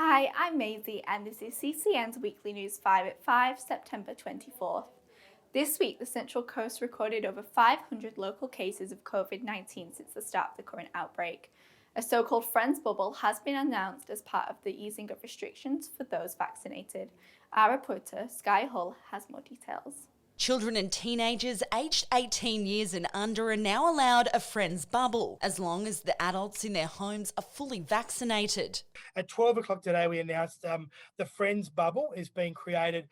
Hi, I'm Maisie and this is CCN's Weekly News 5 at 5, September 24th. This week, the Central Coast recorded over 500 local cases of COVID-19 since the start of the current outbreak. A so-called Friends bubble has been announced as part of the easing of restrictions for those vaccinated. Our reporter, Sky Hull, has more details. Children and teenagers aged 18 years and under are now allowed a friends bubble, as long as the adults in their homes are fully vaccinated. At 12 o'clock today, we announced the Friends bubble is being created,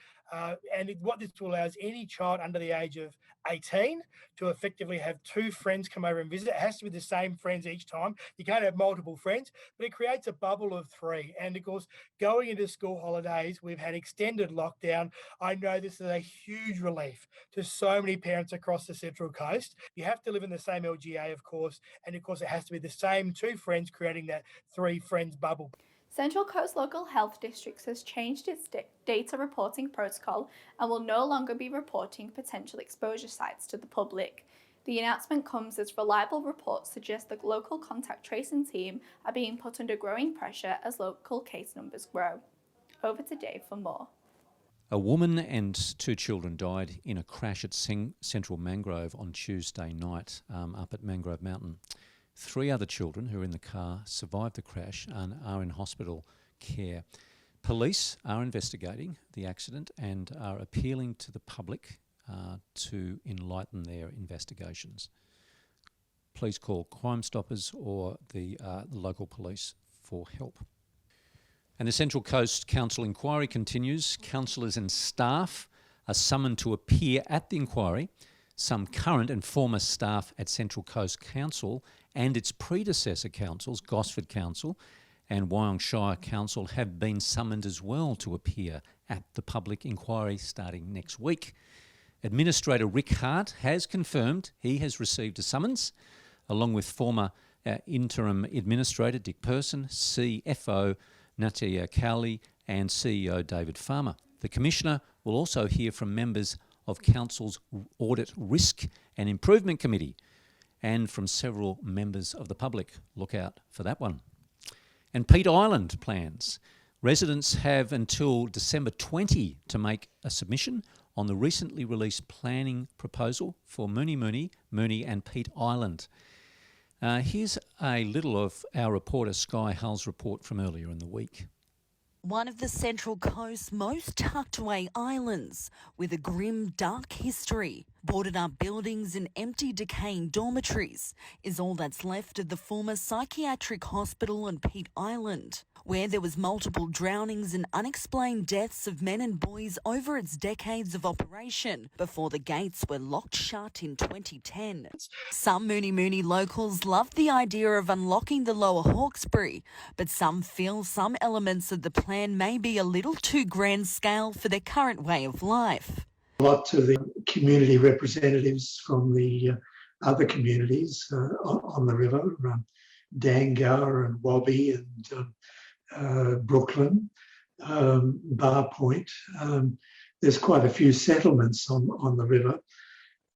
what this will allow is any child under the age of 18 to effectively have two friends come over and visit. It has to be the same friends each time. You can't have multiple friends, but it creates a bubble of three. And of course, going into school holidays, we've had extended lockdown. I know this is a huge relief to so many parents across the Central Coast. You have to live in the same LGA, of course, and of course, it has to be the same two friends creating that three friends bubble. Central Coast Local Health Districts has changed its data reporting protocol and will no longer be reporting potential exposure sites to the public. The announcement comes as reliable reports suggest the local contact tracing team are being put under growing pressure as local case numbers grow. Over to Dave for more. A woman and two children died in a crash at Central Mangrove on Tuesday night up at Mangrove Mountain. 3 other children who were in the car survived the crash and are in hospital care. Police are investigating the accident and are appealing to the public to enlighten their investigations. Please call Crime Stoppers or the local police for help. And the Central Coast Council inquiry continues. Councillors and staff are summoned to appear at the inquiry. Some current and former staff at Central Coast Council and its predecessor councils, Gosford Council and Wyong Shire Council, have been summoned as well to appear at the public inquiry starting next week. Administrator Rick Hart has confirmed he has received a summons, along with former interim administrator Dick Person, CFO Natia Cowley and CEO David Farmer. The Commissioner will also hear from members of Council's Audit Risk and Improvement Committee and from several members of the public. Look out for that one. And Peat Island plans. Residents have until December 20 to make a submission on the recently released planning proposal for Mooney and Peat Island. Here's a little of our reporter Sky Hull's report from earlier in the week. One of the Central Coast's most tucked away islands, with a grim, dark history. Boarded up buildings and empty, decaying dormitories is all that's left of the former psychiatric hospital on Peat Island, where there was multiple drownings and unexplained deaths of men and boys over its decades of operation before the gates were locked shut in 2010. Some Mooney locals loved the idea of unlocking the Lower Hawkesbury, but some feel some elements of the plan may be a little too grand scale for their current way of life. A lot to the community representatives from the other communities on the river, Dangar and Wobby and Brooklyn, Bar Point. There's quite a few settlements on the river.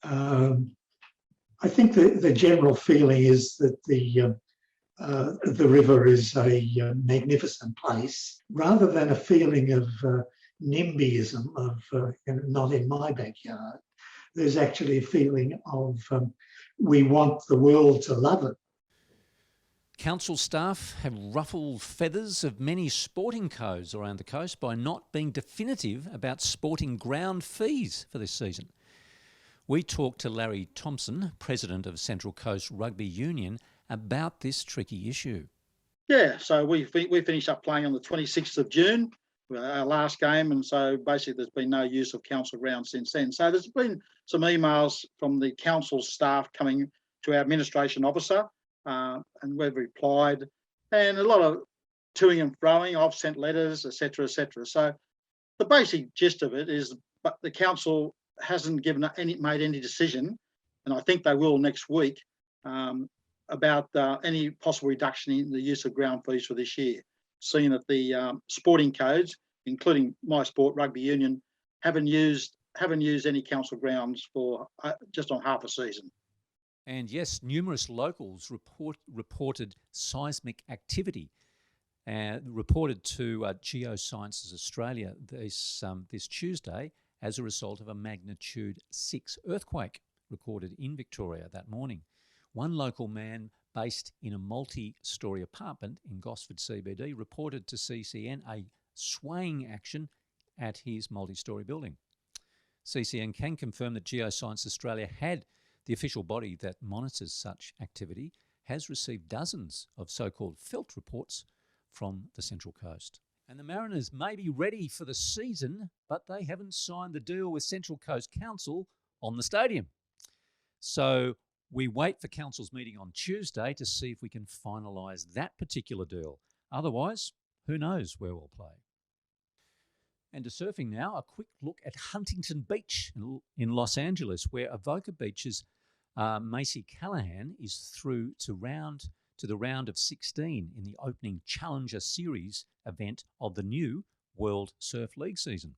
I think the general feeling is that the river is a magnificent place, rather than a feeling of NIMBYism of not in my backyard. There's actually a feeling of we want the world to love it. Council staff have ruffled feathers of many sporting codes around the coast by not being definitive about sporting ground fees for this season. We talked to Larry Thompson, President of Central Coast Rugby Union, about this tricky issue. Yeah, so we finished up playing on the 26th of June, our last game, and so basically there's been no use of council ground since then. So there's been some emails from the council staff coming to our administration officer, and we've replied, and a lot of toing and froing. I've sent letters, etc., etc. So the basic gist of it is, but the council hasn't made any decision, and I think they will next week, about any possible reduction in the use of ground fees for this year, seeing that the sporting codes, including my sport, Rugby Union, haven't used any council grounds for just on half a season. And yes, numerous locals reported seismic activity reported to Geosciences Australia this Tuesday as a result of a magnitude 6 earthquake recorded in Victoria that morning. One local man based in a multi-storey apartment in Gosford CBD reported to CCN a swaying action at his multi-storey building. CCN can confirm that Geoscience Australia, the official body that monitors such activity, has received dozens of so-called felt reports from the Central Coast. And the Mariners may be ready for the season, but they haven't signed the deal with Central Coast Council on the stadium. So we wait for Council's meeting on Tuesday to see if we can finalise that particular deal. Otherwise, who knows where we'll play. And to surfing now, a quick look at Huntington Beach in Los Angeles, where Avoca Beach's Macy Callahan is through to the round of 16 in the opening Challenger Series event of the new World Surf League season.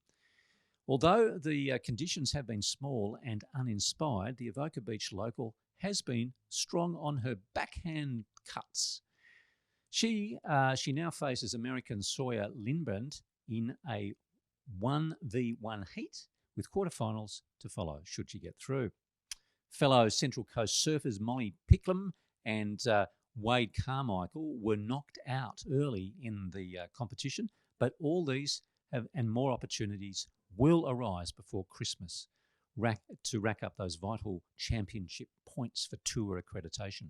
Although the conditions have been small and uninspired, the Avoca Beach local has been strong on her backhand cuts. She now faces American Sawyer Lindblad in a 1v1 heat with quarterfinals to follow, should she get through. Fellow Central Coast surfers Molly Picklum and Wade Carmichael were knocked out early in the competition, but all these and more opportunities will arise before Christmas to rack up those vital championship points for tour accreditation.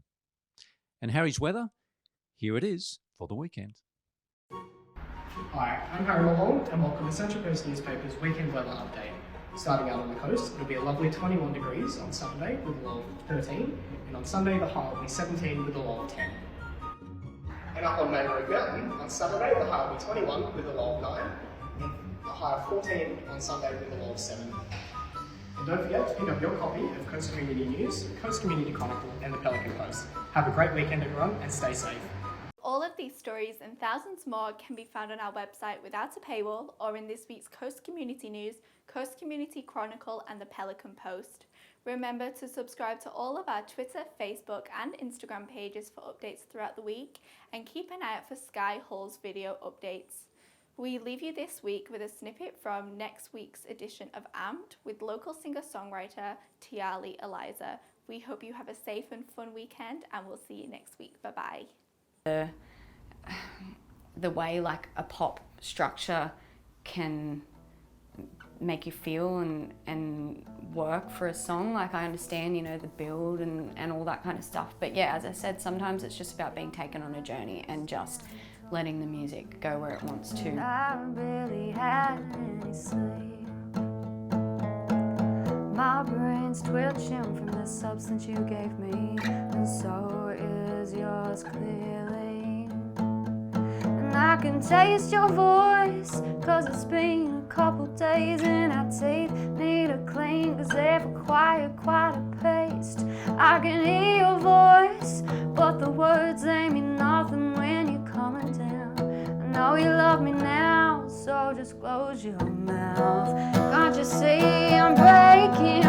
And Harry's weather, here it is for the weekend. Hi, I'm Harry Mulholland and welcome to Central Coast Newspaper's weekend weather update. Starting out on the coast, it'll be a lovely 21 degrees on Saturday with a low of 13, and on Sunday the high will be 17 with a low of 10. And up on Mangrove Mountain, on Saturday the high will be 21 with a low of 9, and a high of 14 on Sunday with a low of 7. And don't forget to pick up your copy of Coast Community News, Coast Community Chronicle and the Pelican Post. Have a great weekend everyone and stay safe. All of these stories and thousands more can be found on our website without a paywall or in this week's Coast Community News, Coast Community Chronicle and the Pelican Post. Remember to subscribe to all of our Twitter, Facebook and Instagram pages for updates throughout the week, and keep an eye out for Sky Hall's video updates. We leave you this week with a snippet from next week's edition of Amped with local singer-songwriter Tiali Eliza. We hope you have a safe and fun weekend, and we'll see you next week. Bye-bye. The way like a pop structure can make you feel and work for a song. Like I understand, the build and all that kind of stuff. But yeah, as I said, sometimes it's just about being taken on a journey and just letting the music go where it wants to. I barely had any sleep. My brain's twitching from the substance you gave me, and so is yours clearly. And I can taste your voice, cause it's been a couple days, and our teeth need a clean, cause they've acquired quite a paste. I can hear your voice, but the words they mean nothing when you're coming down. I know you love me now, so just close your mouth. Can't you see I'm breaking,